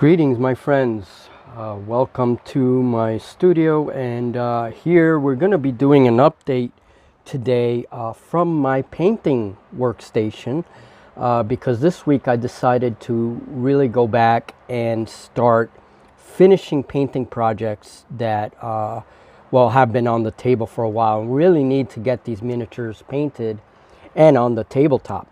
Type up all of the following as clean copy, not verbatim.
Greetings, my friends. Welcome to my studio, and here we're going to be doing an update today from my painting workstation because this week I decided to really go back and start finishing painting projects that have been on the table for a while and really need to get these miniatures painted and on the tabletop.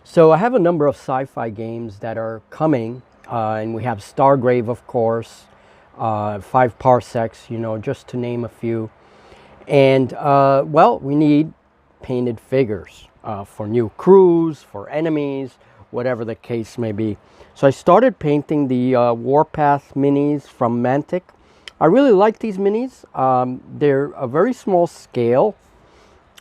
So I have a number of sci-fi games that are coming. And we have Stargrave, of course, 5 Parsecs, just to name a few. And, we need painted figures for new crews, for enemies, whatever the case may be. So I started painting the Warpath minis from Mantic. I really like these minis. They're a very small scale,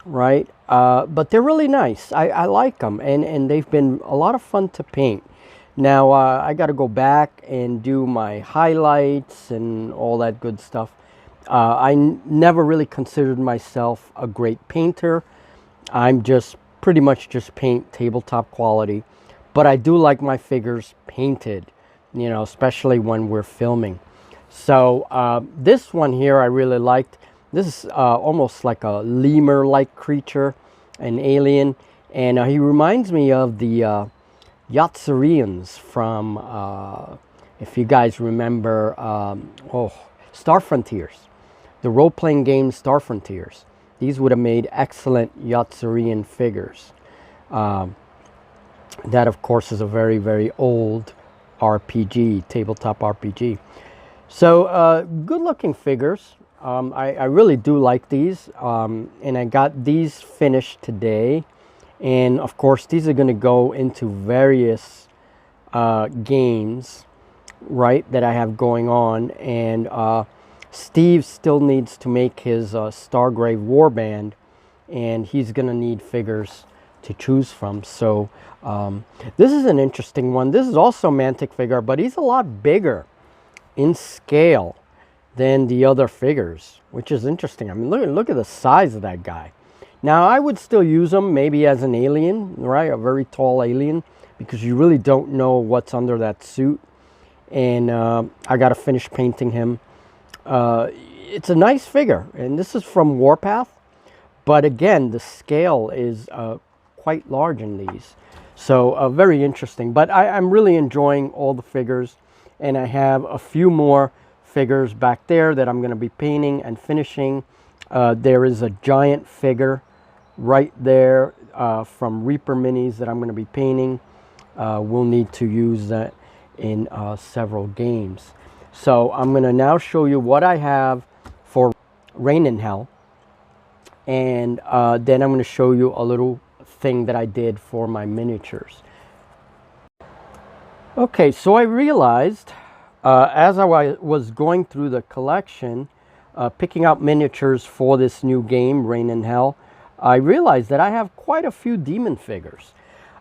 right? But they're really nice. I like them, and they've been a lot of fun to paint. Now, I got to go back and do my highlights and all that good stuff. I never really considered myself a great painter. I'm just pretty much just paint tabletop quality. But I do like my figures painted, especially when we're filming. So this one here I really liked. This is almost like a lemur-like creature, an alien. And he reminds me of the Yatsurians from, if you guys remember, Star Frontiers, the role-playing game Star Frontiers. These would have made excellent Yatsurian figures. That, of course, is a very, very old RPG, tabletop RPG. So, good-looking figures. I really do like these, and I got these finished today. And of course, these are going to go into various games, right, that I have going on. And Steve still needs to make his Stargrave warband, and he's going to need figures to choose from. So this is an interesting one. This is also a Mantic figure, but he's a lot bigger in scale than the other figures, which is interesting. I mean, look at the size of that guy. Now, I would still use him maybe as an alien, right? A very tall alien, because you really don't know what's under that suit. And I got to finish painting him. It's a nice figure, and this is from Warpath. But again, the scale is quite large in these. So very interesting. But I'm really enjoying all the figures. And I have a few more figures back there that I'm going to be painting and finishing. There is a giant figure right there from Reaper Minis that I'm going to be painting. We'll need to use that in several games. So I'm going to now show you what I have for Rain in Hell. And then I'm going to show you a little thing that I did for my miniatures. Okay, so I realized as I was going through the collection, picking out miniatures for this new game, Rain in Hell, I realized that I have quite a few demon figures.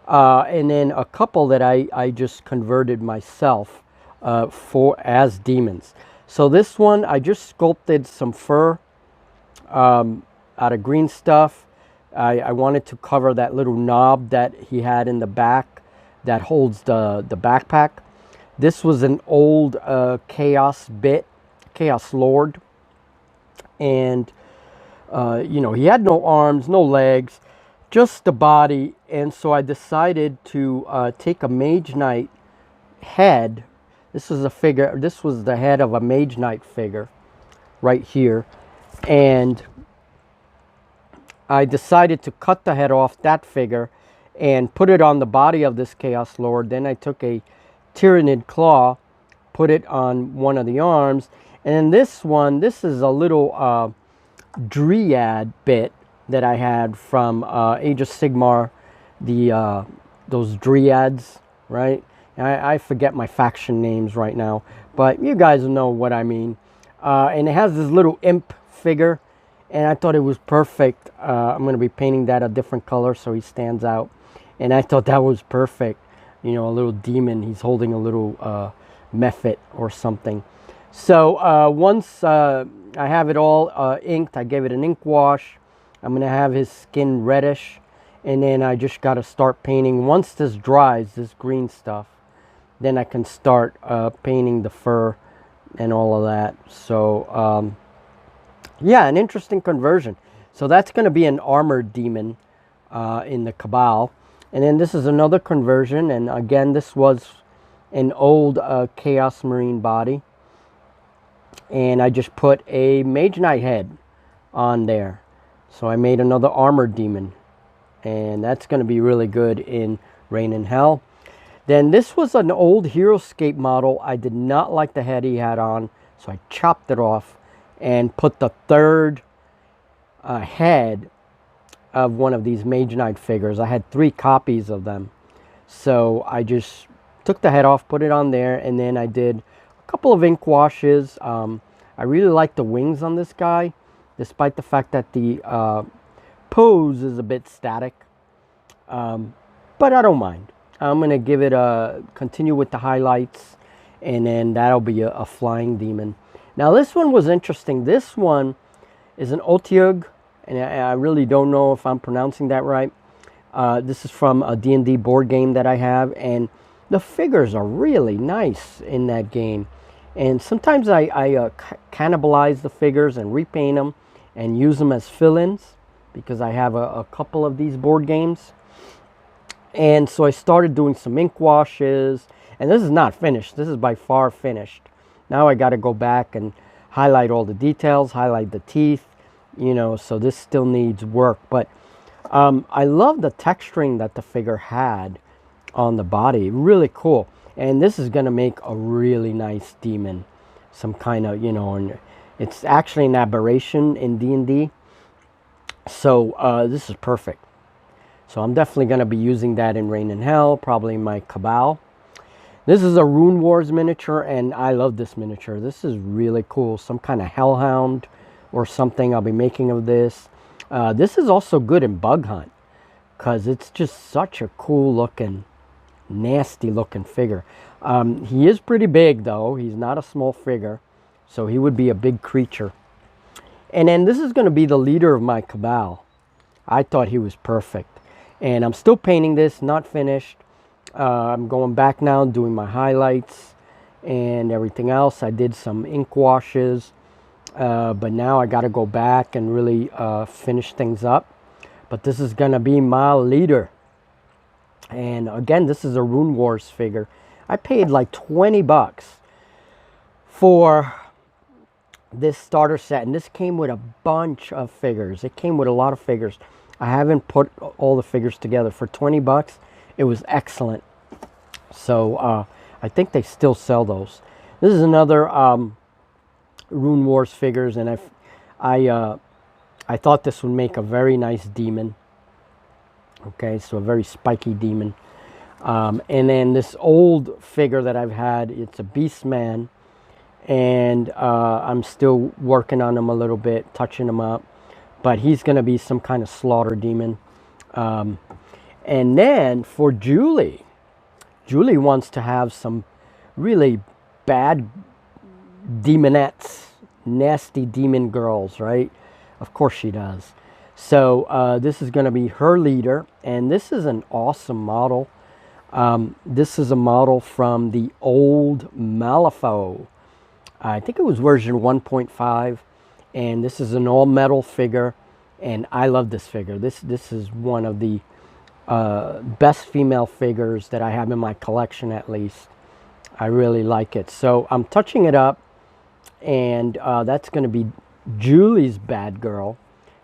And then a couple that I just converted myself as demons. So this one, I just sculpted some fur out of green stuff. I wanted to cover that little knob that he had in the back that holds the backpack. This was an old Chaos Lord. And he had no arms, no legs, just the body. And so I decided to take a Mage Knight head. This was the head of a Mage Knight figure right here. And I decided to cut the head off that figure and put it on the body of this Chaos Lord. Then I took a Tyrannid claw, put it on one of the arms. And this is a little Dryad bit that I had from Age of Sigmar, those Dryads, right? I forget my faction names right now, but you guys know what I mean. And it has this little imp figure, and I thought it was perfect. I'm going to be painting that a different color so he stands out. And I thought that was perfect. A little demon. He's holding a little mephit or something. So once I have it all inked, I gave it an ink wash. I'm going to have his skin reddish. And then I just got to start painting. Once this dries, this green stuff, then I can start painting the fur and all of that. So yeah, an interesting conversion. So that's going to be an armored demon in the Cabal. And then this is another conversion, and again, this was an old Chaos Marine body. And I just put a Mage Knight head on there. So I made another armored demon, and that's going to be really good in Rain in Hell. Then this was an old Heroescape model. I did not like the head he had on, so I chopped it off and put the third head of one of these Mage Knight figures. I had 3 copies of them. So I just took the head off, put it on there, and then I did a couple of ink washes. I really like the wings on this guy, despite the fact that the pose is a bit static. But I don't mind. I'm going to give it continue with the highlights, and then that'll be a flying demon. Now this one was interesting. This one is an Otyugh, and I really don't know if I'm pronouncing that right. This is from a D&D board game that I have, and the figures are really nice in that game. And sometimes I cannibalize the figures and repaint them and use them as fill-ins, because I have a couple of these board games. And so I started doing some ink washes, and this is not finished. This is by far finished. Now I got to go back and highlight all the details, highlight the teeth, you know, so this still needs work. But I love the texturing that the figure had on the body. Really cool. And this is going to make a really nice demon. Some kind of, you know, and it's actually an aberration in D&D. So this is perfect. So I'm definitely going to be using that in Rain in Hell, probably in my Cabal. This is a Rune Wars miniature, and I love this miniature. This is really cool. Some kind of hellhound or something I'll be making of this. This is also good in Bug Hunt, because it's just such a cool looking, nasty looking figure. He is pretty big though. He's not a small figure, so he would be a big creature. And then this is going to be the leader of my Cabal. I thought he was perfect. And I'm still painting this, not finished. I'm going back now, doing my highlights and everything else. I did some ink washes, but now I got to go back and really finish things up. But this is going to be my leader. And again, this is a Rune Wars figure. I paid like 20 bucks for this starter set, and this came with a bunch of figures. It came with a lot of figures. I haven't put all the figures together. For 20 bucks, it was excellent. So I think they still sell those. This is another Rune Wars figures, and I thought this would make a very nice demon. Okay, so a very spiky demon. And then this old figure that I've had, it's a Beastman, and I'm still working on him a little bit, touching him up. But he's going to be some kind of slaughter demon. And then for Julie, Julie wants to have some really bad demonettes, nasty demon girls, right? Of course she does. So this is going to be her leader, and this is an awesome model. This is a model from the old Malifaux. I think it was version 1.5. And this is an all-metal figure, and I love this figure. This is one of the best female figures that I have in my collection, at least. I really like it. So I'm touching it up, and that's going to be Julie's bad girl.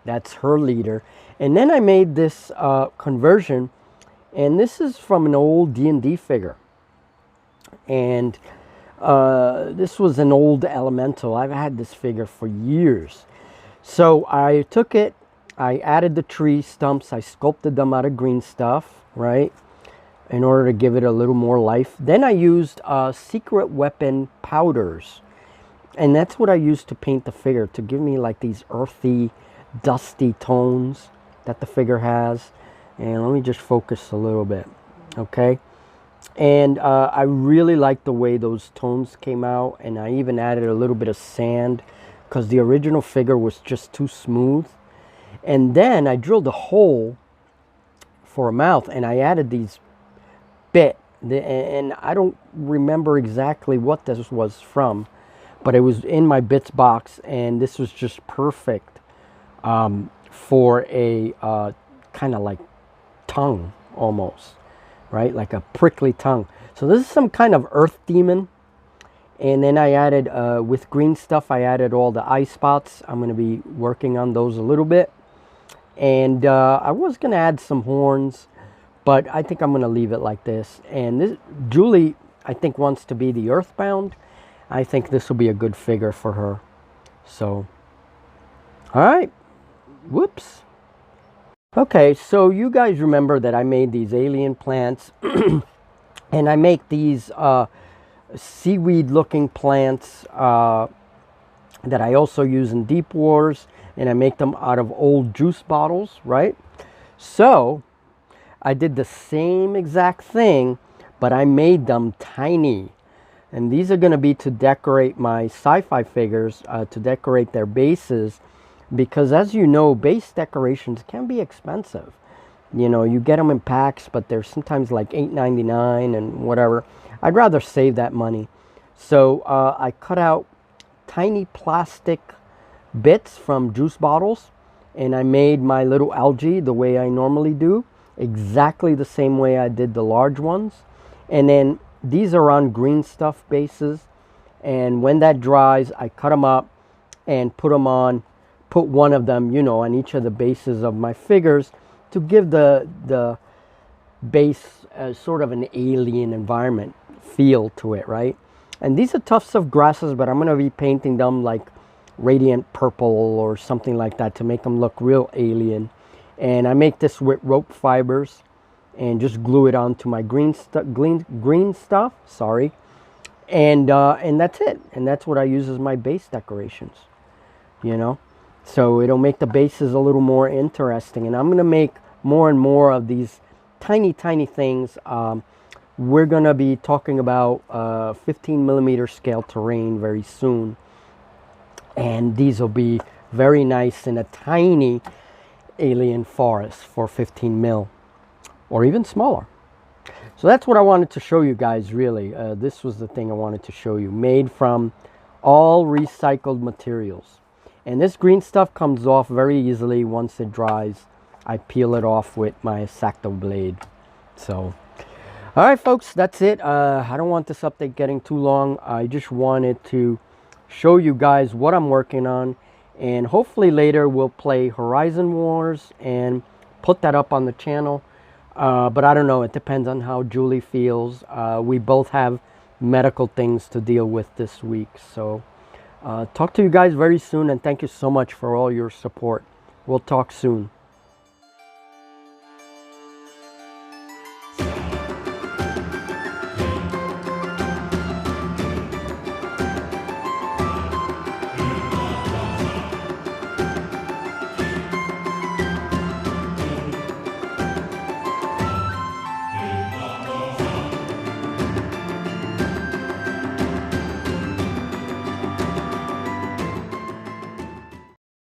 That's her leader. And then I made this conversion, and this is from an old D&D figure. And this was an old elemental. I've had this figure for years. So I took it, I added the tree stumps, I sculpted them out of green stuff, right, in order to give it a little more life. Then I used secret weapon powders, and that's what I used to paint the figure, to give me like these earthy, dusty tones that the figure has. And let me just focus a little bit, okay? And I really like the way those tones came out, and I even added a little bit of sand because the original figure was just too smooth. And then I drilled a hole for a mouth, and I added these bit And I don't remember exactly what this was from, but it was in my bits box, and this was just perfect for a kind of like tongue almost, right? Like a prickly tongue. So this is some kind of earth demon. And then I added, with green stuff, I added all the eye spots. I'm going to be working on those a little bit. And I was going to add some horns, but I think I'm going to leave it like this. And this, Julie, I think, wants to be the Earthbound. I think this will be a good figure for her. So, all right. Whoops. Okay, so you guys remember that I made these alien plants. And I make these seaweed looking plants that I also use in Deep Wars, and I make them out of old juice bottles, right? So I did the same exact thing, but I made them tiny, and these are going to be to decorate my sci-fi figures, to decorate their bases, because as you know, base decorations can be expensive. You know, you get them in packs, but they're sometimes like $8.99 and whatever. I'd rather save that money. So I cut out tiny plastic bits from juice bottles, and I made my little algae the way I normally do, exactly the same way I did the large ones. And then these are on green stuff bases, and when that dries, I cut them up and put them on, put one of them, you know, on each of the bases of my figures, to give the base sort of an alien environment feel to it, right? And these are tufts of grasses, but I'm going to be painting them like radiant purple or something like that to make them look real alien. And I make this with rope fibers and just glue it onto my green stuff, sorry. And that's it. And that's what I use as my base decorations, you know. So it'll make the bases a little more interesting. And I'm going to make more and more of these tiny, tiny things. We're going to be talking about 15mm scale terrain very soon. And these will be very nice in a tiny alien forest for 15mm or even smaller. So that's what I wanted to show you guys, really. This was the thing I wanted to show you. Made from all recycled materials. And this green stuff comes off very easily once it dries. I peel it off with my X-Acto blade. So, all right, folks, that's it. I don't want this update getting too long. I just wanted to show you guys what I'm working on. And hopefully later we'll play Horizon Wars and put that up on the channel. But I don't know. It depends on how Julie feels. We both have medical things to deal with this week. So, talk to you guys very soon, and thank you so much for all your support. We'll talk soon.